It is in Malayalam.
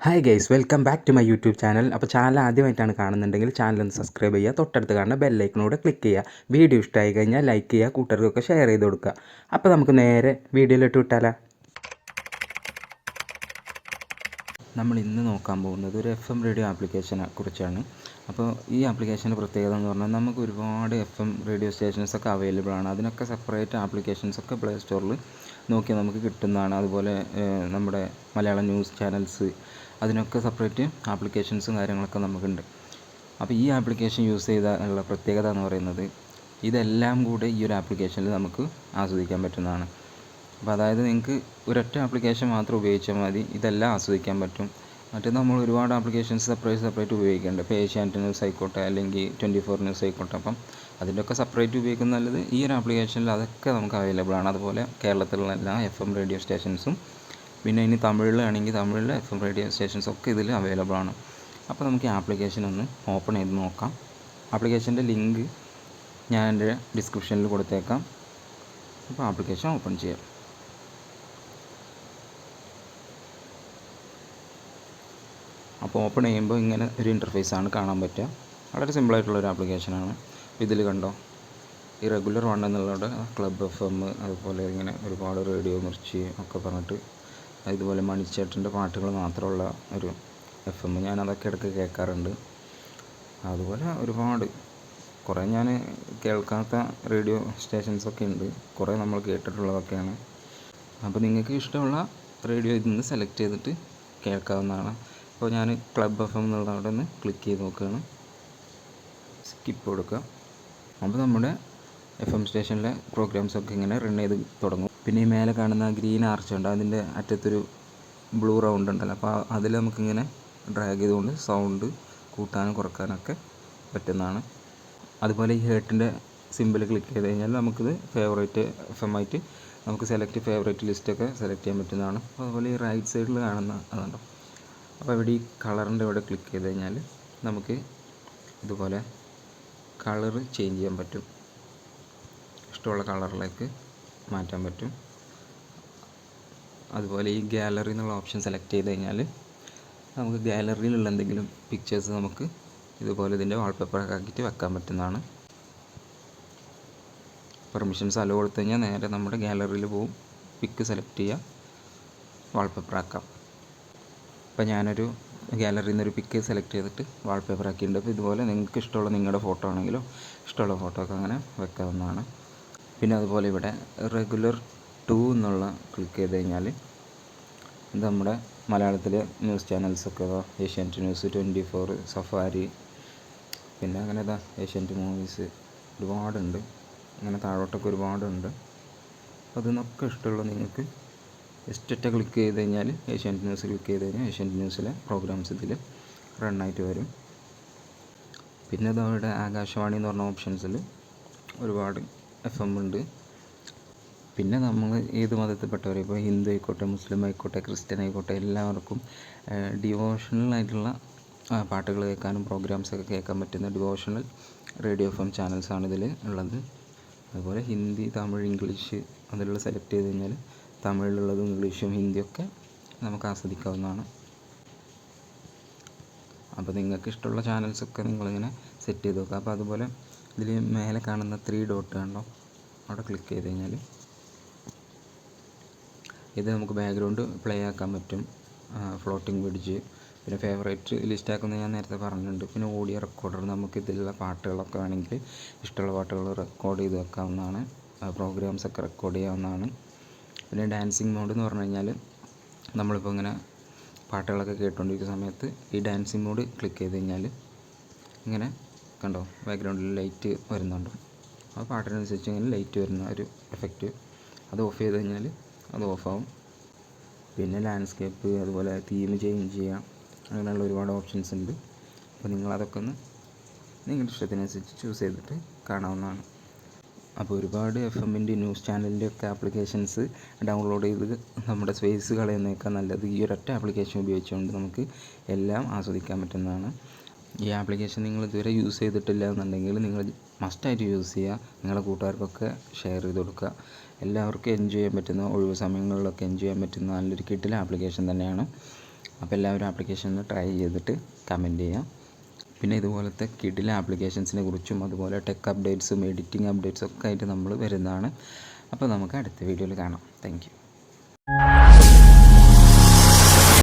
Hi guys, welcome back to my YouTube channel. അപ്പോൾ ചാനൽ ആദ്യമായിട്ടാണ് കാണുന്നുണ്ടെങ്കിൽ ചാനൽ ഒന്ന് സബ്സ്ക്രൈബ് ചെയ്യുക, തൊട്ടടുത്ത് കാണുന്ന ബെല്ലൈക്കനോട് ക്ലിക്ക് ചെയ്യുക. വീഡിയോ ഇഷ്ടമായി കഴിഞ്ഞാൽ ലൈക്ക് ചെയ്യുക, കൂട്ടുകാർക്കൊക്കെ ഷെയർ ചെയ്ത് കൊടുക്കുക. അപ്പോൾ നമുക്ക് നേരെ വീഡിയോയിലിട്ട് വിട്ടാലോ. നമ്മൾ ഇന്ന് നോക്കാൻ പോകുന്നത് ഒരു FM റേഡിയോ ആപ്ലിക്കേഷനെ കുറിച്ചാണ്. അപ്പോൾ ഈ ആപ്ലിക്കേഷൻ്റെ പ്രത്യേകത എന്ന് പറഞ്ഞാൽ നമുക്ക് ഒരുപാട് FM റേഡിയോ സ്റ്റേഷൻസൊക്കെ അവൈലബിൾ ആണ്. അതിനൊക്കെ സെപ്പറേറ്റ് ആപ്ലിക്കേഷൻസൊക്കെ പ്ലേ സ്റ്റോറിൽ നോക്കിയാൽ നമുക്ക് കിട്ടുന്നതാണ്. അതുപോലെ നമ്മുടെ മലയാളം ന്യൂസ് ചാനൽസ്, അതിനൊക്കെ സെപ്പറേറ്റ് ആപ്ലിക്കേഷൻസും കാര്യങ്ങളൊക്കെ നമുക്കുണ്ട്. അപ്പോൾ ഈ ആപ്ലിക്കേഷൻ യൂസ് ചെയ്താലുള്ള പ്രത്യേകത എന്ന് പറയുന്നത് ഇതെല്ലാം കൂടെ ഈ ഒരു ആപ്ലിക്കേഷനിൽ നമുക്ക് ആസ്വദിക്കാൻ പറ്റുന്നതാണ്. അപ്പോൾ അതായത് നിങ്ങൾക്ക് ഒരൊറ്റ ആപ്ലിക്കേഷൻ മാത്രം ഉപയോഗിച്ചാൽ മതി, ഇതെല്ലാം ആസ്വദിക്കാൻ പറ്റും. മറ്റേ നമ്മൾ ഒരുപാട് ആപ്ലിക്കേഷൻസ് സെപ്പറേറ്റ് ഉപയോഗിക്കേണ്ട. ഇപ്പോൾ ഏഷ്യാനെറ്റ് ന്യൂസ് ആയിക്കോട്ടെ, അല്ലെങ്കിൽ 24 ന്യൂസ് ആയിക്കോട്ടെ. അപ്പം അതിൻ്റെയൊക്കെ സെപ്പറേറ്റ് ഉപയോഗിക്കുന്ന നല്ലത് ഈ ഒരു ആപ്ലിക്കേഷനിൽ അതൊക്കെ നമുക്ക് അവൈലബിൾ ആണ്. അതുപോലെ കേരളത്തിലുള്ള എല്ലാ FM റേഡിയോ സ്റ്റേഷൻസും, പിന്നെ ഇനി തമിഴിലാണെങ്കിൽ തമിഴിലെ FM റേഡിയോ സ്റ്റേഷൻസ് ഒക്കെ ഇതിൽ അവൈലബിൾ ആണ്. അപ്പോൾ നമുക്ക് ഈ ആപ്ലിക്കേഷൻ ഒന്ന് ഓപ്പൺ ചെയ്ത് നോക്കാം. ആപ്ലിക്കേഷൻ്റെ ലിങ്ക് ഞാൻ എൻ്റെ ഡിസ്ക്രിപ്ഷനിൽ കൊടുത്തേക്കാം. അപ്പോൾ ആപ്ലിക്കേഷൻ ഓപ്പൺ ചെയ്യാം. അപ്പോൾ ഓപ്പൺ ചെയ്യുമ്പോൾ ഇങ്ങനെ ഒരു ഇൻ്റർഫേസാണ് കാണാൻ പറ്റുക. വളരെ സിമ്പിളായിട്ടുള്ളൊരു ആപ്ലിക്കേഷനാണ്. ഇതിൽ കണ്ടോ, ഈ റെഗുലർ 1 എന്നുള്ളത് ക്ലബ് FM, അതുപോലെ ഇങ്ങനെ ഒരുപാട് റേഡിയോ മിർച്ചി ഒക്കെ പറഞ്ഞിട്ട്, അതുപോലെ മണിച്ചേട്ടൻ്റെ പാട്ടുകൾ മാത്രമുള്ള ഒരു FM, ഞാൻ അതൊക്കെ ഇടയ്ക്ക് കേൾക്കാറുണ്ട്. അതുപോലെ ഒരുപാട് കുറേ ഞാൻ കേൾക്കാത്ത റേഡിയോ സ്റ്റേഷൻസൊക്കെ ഉണ്ട്, കുറേ നമ്മൾ കേട്ടിട്ടുള്ളതൊക്കെയാണ്. അപ്പോൾ നിങ്ങൾക്ക് ഇഷ്ടമുള്ള റേഡിയോ ഇതിൽ നിന്ന് സെലക്ട് ചെയ്തിട്ട് കേൾക്കാവുന്നതാണ്. അപ്പോൾ ഞാൻ ക്ലബ് FM എന്നുള്ള അവിടെ നിന്ന് ക്ലിക്ക് ചെയ്ത് നോക്കുകയാണ്, സ്കിപ്പ് കൊടുക്കുക. അപ്പോൾ നമ്മുടെ FM സ്റ്റേഷനിലെ പ്രോഗ്രാംസൊക്കെ ഇങ്ങനെ റൺ ചെയ്ത് തുടങ്ങും. പിന്നെ ഈ മേലെ കാണുന്ന ഗ്രീൻ ആർച്ച് ഉണ്ട്, അതിൻ്റെ അറ്റത്തൊരു ബ്ലൂ റൗണ്ട് ഉണ്ടല്ലോ, അപ്പോൾ അതിൽ നമുക്കിങ്ങനെ ഡ്രാഗ് ചെയ്തുകൊണ്ട് സൗണ്ട് കൂട്ടാനും കുറക്കാനൊക്കെ പറ്റുന്നതാണ്. അതുപോലെ ഈ ഹേർട്ടിൻ്റെ സിമ്പിൾ ക്ലിക്ക് ചെയ്ത് കഴിഞ്ഞാൽ നമുക്കിത് ഫേവറേറ്റ് FM ആയിട്ട് നമുക്ക് ഫേവറേറ്റ് ലിസ്റ്റൊക്കെ സെലക്ട് ചെയ്യാൻ പറ്റുന്നതാണ്. അതുപോലെ ഈ റൈറ്റ് സൈഡിൽ കാണുന്ന അതുണ്ടോ, അപ്പോൾ ഇവിടെ ഈ കളറിൻ്റെ ഇവിടെ ക്ലിക്ക് ചെയ്ത് കഴിഞ്ഞാൽ നമുക്ക് ഇതുപോലെ കളറ് ചേഞ്ച് ചെയ്യാൻ പറ്റും, ഇഷ്ടമുള്ള കളറിലേക്ക് മാറ്റാൻ പറ്റും. അതുപോലെ ഈ ഗാലറി എന്നുള്ള ഓപ്ഷൻ സെലക്ട് ചെയ്ത് കഴിഞ്ഞാൽ നമുക്ക് ഗാലറിയിലുള്ള എന്തെങ്കിലും പിക്ചേഴ്സ് നമുക്ക് ഇതുപോലെ ഇതിൻ്റെ വാൾപേപ്പറൊക്കെ ആക്കിയിട്ട് വെക്കാൻ പറ്റുന്നതാണ്. പെർമിഷൻസ് അലോ കൊടുത്തു കഴിഞ്ഞാൽ നേരെ നമ്മുടെ ഗാലറിയിൽ പോകും, പിക്ക് സെലക്ട് ചെയ്യുക, വാൾപേപ്പർ ആക്കാം. അപ്പോൾ ഞാനൊരു ഗാലറിയിൽ നിന്നൊരു പിക്ക് സെലക്ട് ചെയ്തിട്ട് വാൾപേപ്പർ ആക്കിയിട്ടുണ്ട്. അപ്പോൾ ഇതുപോലെ നിങ്ങൾക്ക് ഇഷ്ടമുള്ള നിങ്ങളുടെ ഫോട്ടോ ആണെങ്കിലോ ഇഷ്ടമുള്ള ഫോട്ടോ ഒക്കെ അങ്ങനെ വെക്കാവുന്നതാണ്. പിന്നെ അതുപോലെ ഇവിടെ റെഗുലർ 2 എന്നുള്ള ക്ലിക്ക് ചെയ്ത് കഴിഞ്ഞാൽ ഇത് നമ്മുടെ മലയാളത്തിലെ ന്യൂസ് ചാനൽസൊക്കെ ഏഷ്യാനെറ്റ് ന്യൂസ്, 24, സഫാരി, പിന്നെ അങ്ങനെ ഏഷ്യാനെറ്റ് മൂവീസ് ഒരുപാടുണ്ട്, അങ്ങനെ താഴോട്ടൊക്കെ ഒരുപാടുണ്ട്. അപ്പോൾ അതിനൊക്കെ ഇഷ്ടമുള്ള നിങ്ങൾക്ക് ജസ്റ്റ് ക്ലിക്ക് ചെയ്ത് കഴിഞ്ഞാൽ ഏഷ്യാനെറ്റ് ന്യൂസ് ക്ലിക്ക് ചെയ്ത് കഴിഞ്ഞാൽ ഏഷ്യാനെറ്റ് ന്യൂസിലെ പ്രോഗ്രാംസ് ഇതിൽ റണ്ണായിട്ട് വരും. പിന്നെ അതവിടെ ആകാശവാണി എന്ന് പറഞ്ഞ ഓപ്ഷൻസിൽ ഒരുപാട് FM ഉണ്ട്. പിന്നെ നമ്മൾ ഏത് മതത്തിൽപ്പെട്ടവരെ, ഇപ്പോൾ ഹിന്ദു ആയിക്കോട്ടെ, മുസ്ലിം ആയിക്കോട്ടെ, ക്രിസ്ത്യൻ ആയിക്കോട്ടെ, എല്ലാവർക്കും ഡിവോഷണൽ ആയിട്ടുള്ള പാട്ടുകൾ കേൾക്കാനും പ്രോഗ്രാംസൊക്കെ കേൾക്കാൻ പറ്റുന്ന ഡിവോഷണൽ റേഡിയോ FM ചാനൽസാണ് ഇതിൽ ഉള്ളത്. അതുപോലെ ഹിന്ദി, തമിഴ്, ഇംഗ്ലീഷ് അതിലുള്ള സെലക്ട് ചെയ്ത് കഴിഞ്ഞാൽ തമിഴിലുള്ളതും ഇംഗ്ലീഷും ഹിന്ദിയൊക്കെ നമുക്ക് ആസ്വദിക്കാവുന്നതാണ്. അപ്പോൾ നിങ്ങൾക്ക് ഇഷ്ടമുള്ള ചാനൽസൊക്കെ നിങ്ങളിങ്ങനെ സെറ്റ് ചെയ്ത് നോക്കുക. അപ്പോൾ അതുപോലെ ഇതിൽ മേലെ കാണുന്ന 3 ഡോട്ട് കണ്ടോ, അവിടെ ക്ലിക്ക് ചെയ്ത് കഴിഞ്ഞാൽ ഇത് നമുക്ക് ബാക്ക്ഗ്രൗണ്ട് പ്ലേ ആക്കാൻ പറ്റും, ഫ്ലോട്ടിംഗ് ബ്രിഡ്ജ്, പിന്നെ ഫേവറേറ്റ് ലിസ്റ്റ് ആക്കുന്നത് ഞാൻ നേരത്തെ പറഞ്ഞിട്ടുണ്ട്. പിന്നെ ഓഡിയോ റെക്കോർഡർ, നമുക്ക് ഇതിലുള്ള പാട്ടുകളൊക്കെ വേണമെങ്കിൽ ഇഷ്ടമുള്ള പാട്ടുകൾ റെക്കോർഡ് ചെയ്ത് വെക്കാവുന്നതാണ്, പ്രോഗ്രാംസൊക്കെ റെക്കോർഡ് ചെയ്യാവുന്നതാണ്. പിന്നെ ഡാൻസിങ് മോഡ് എന്ന് പറഞ്ഞു കഴിഞ്ഞാൽ നമ്മളിപ്പോൾ ഇങ്ങനെ പാട്ടുകളൊക്കെ കേട്ടുകൊണ്ടിരിക്കുന്ന സമയത്ത് ഈ ഡാൻസിങ് മോഡ് ക്ലിക്ക് ചെയ്ത് കഴിഞ്ഞാൽ ഇങ്ങനെ കണ്ടോ ബാക്ക്ഗ്രൗണ്ടിൽ ലൈറ്റ് വരുന്നുണ്ട്, ആ പാട്ടിനനുസരിച്ച് ഇങ്ങനെ ലൈറ്റ് വരുന്ന ഒരു എഫക്റ്റ്, അത് ഓഫ് ചെയ്ത് കഴിഞ്ഞാൽ അത് ഓഫാവും. പിന്നെ ലാൻഡ്സ്കേപ്പ്, അതുപോലെ തീം ചേഞ്ച് ചെയ്യാം, അങ്ങനെയുള്ള ഒരുപാട് ഓപ്ഷൻസ് ഉണ്ട്. അപ്പോൾ നിങ്ങളതൊക്കെ ഒന്ന് നിങ്ങളുടെ ഇഷ്ടത്തിനനുസരിച്ച് ചൂസ് ചെയ്തിട്ട് കാണാവുന്നതാണ്. അപ്പോൾ ഒരുപാട് FMൻ്റെ ന്യൂസ് ചാനലിൻ്റെ ഒക്കെ ആപ്ലിക്കേഷൻസ് ഡൗൺലോഡ് ചെയ്ത് നമ്മുടെ സ്പേസ് കളയുന്നേക്കാൾ നല്ലത് ഈ ഒരൊറ്റ ആപ്ലിക്കേഷൻ ഉപയോഗിച്ചുകൊണ്ട് നമുക്ക് എല്ലാം ആസ്വദിക്കാൻ പറ്റുന്നതാണ്. ഈ ആപ്ലിക്കേഷൻ നിങ്ങൾ ഇതുവരെ യൂസ് ചെയ്തിട്ടില്ല എന്നുണ്ടെങ്കിൽ നിങ്ങൾ മസ്റ്റായിട്ട് യൂസ് ചെയ്യുക, നിങ്ങളുടെ കൂട്ടുകാർക്കൊക്കെ ഷെയർ ചെയ്ത് കൊടുക്കുക. എല്ലാവർക്കും എൻജോയ് ചെയ്യാൻ പറ്റുന്ന, ഒഴിവ് സമയങ്ങളിലൊക്കെ എൻജോയ് ചെയ്യാൻ പറ്റുന്ന നല്ലൊരു കിടിലൻ ആപ്ലിക്കേഷൻ തന്നെയാണ്. അപ്പോൾ എല്ലാവരും ആപ്ലിക്കേഷൻ ഒന്ന് ട്രൈ ചെയ്തിട്ട് കമൻറ്റ് ചെയ്യാം. പിന്നെ ഇതുപോലത്തെ കിഡിലെ ആപ്ലിക്കേഷൻസിനെ കുറിച്ചും അതുപോലെ ടെക് അപ്ഡേറ്റ്സും എഡിറ്റിംഗ് അപ്ഡേറ്റ്സും ഒക്കെ ആയിട്ട് നമ്മൾ വരുന്നതാണ്. അപ്പോൾ നമുക്ക് അടുത്ത വീഡിയോയിൽ കാണാം. Thank you.